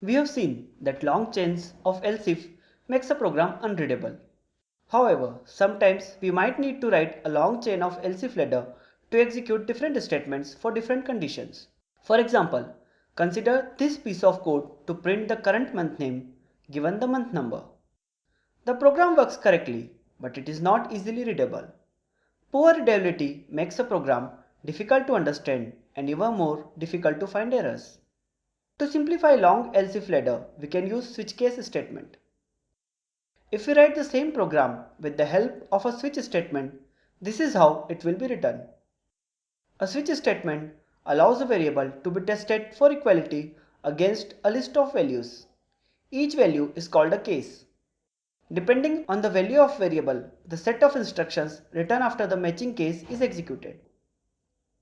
We have seen that long chains of else if makes a program unreadable. However, sometimes we might need to write a long chain of else if ladder to execute different statements for different conditions. For example, consider this piece of code to print the current month name given the month number. The program works correctly, but it is not easily readable. Poor readability makes a program difficult to understand and even more difficult to find errors. To simplify long else if ladder, we can use switch case statement. If we write the same program with the help of a switch statement, this is how it will be written. A switch statement allows a variable to be tested for equality against a list of values. Each value is called a case. Depending on the value of variable, the set of instructions written after the matching case is executed.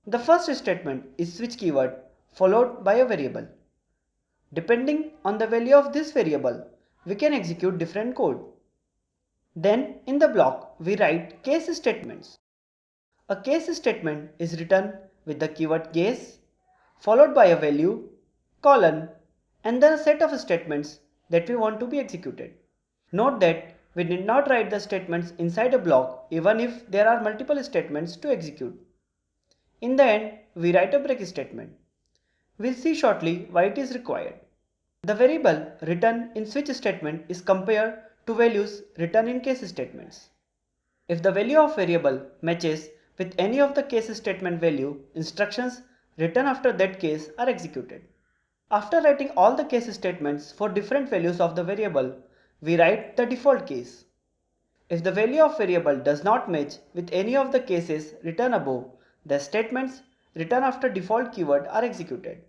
The first statement is switch keyword followed by a variable. Depending on the value of this variable, we can execute different code. Then in the block, we write case statements. A case statement is written with the keyword case, followed by a value, colon, and then a set of statements that we want to be executed. Note that we did not write the statements inside a block even if there are multiple statements to execute. In the end, we write a break statement. We'll see shortly why it is required. The variable written in switch statement is compared to values written in case statements. If the value of variable matches with any of the case statement value, instructions written after that case are executed. After writing all the case statements for different values of the variable, we write the default case. If the value of variable does not match with any of the cases written above, the statements written after default keyword are executed.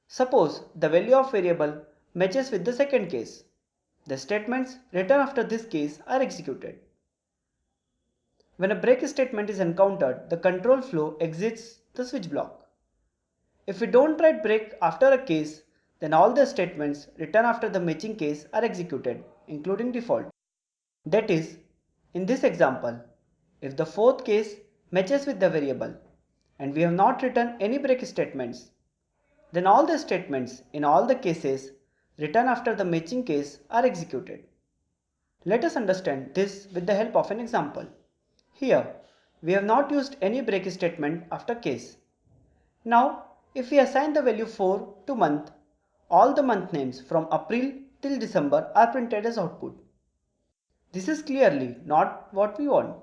Suppose the value of variable matches with the second case. The statements written after this case are executed. When a break statement is encountered, the control flow exits the switch block. If we don't write break after a case, then all the statements written after the matching case are executed, including default. That is, in this example, if the fourth case matches with the variable and we have not written any break statements, then all the statements in all the cases written after the matching case are executed. Let us understand this with the help of an example. Here, we have not used any break statement after case. Now, if we assign the value 4 to month, all the month names from April till December are printed as output. This is clearly not what we want.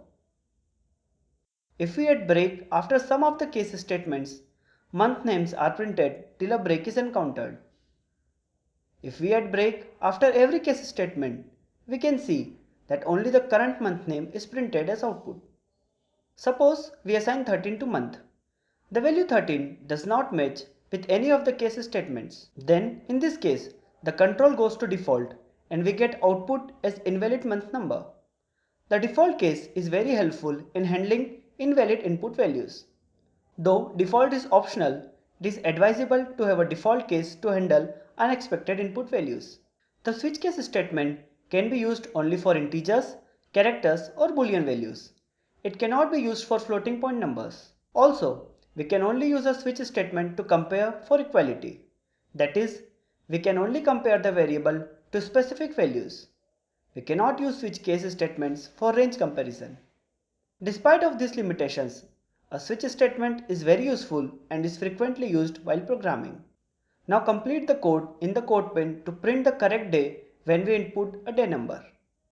If we add break after some of the case statements, month names are printed till a break is encountered. If we add break after every case statement, we can see that only the current month name is printed as output. Suppose we assign 13 to month. The value 13 does not match with any of the case statements. Then in this case, the control goes to default and we get output as invalid month number. The default case is very helpful in handling invalid input values. Though default is optional, it is advisable to have a default case to handle unexpected input values. The switch case statement can be used only for integers, characters or boolean values. It cannot be used for floating point numbers. Also, we can only use a switch statement to compare for equality. That is, we can only compare the variable to specific values. We cannot use switch case statements for range comparison. Despite of these limitations, a switch statement is very useful and is frequently used while programming. Now complete the code in the code pane to print the correct day when we input a day number.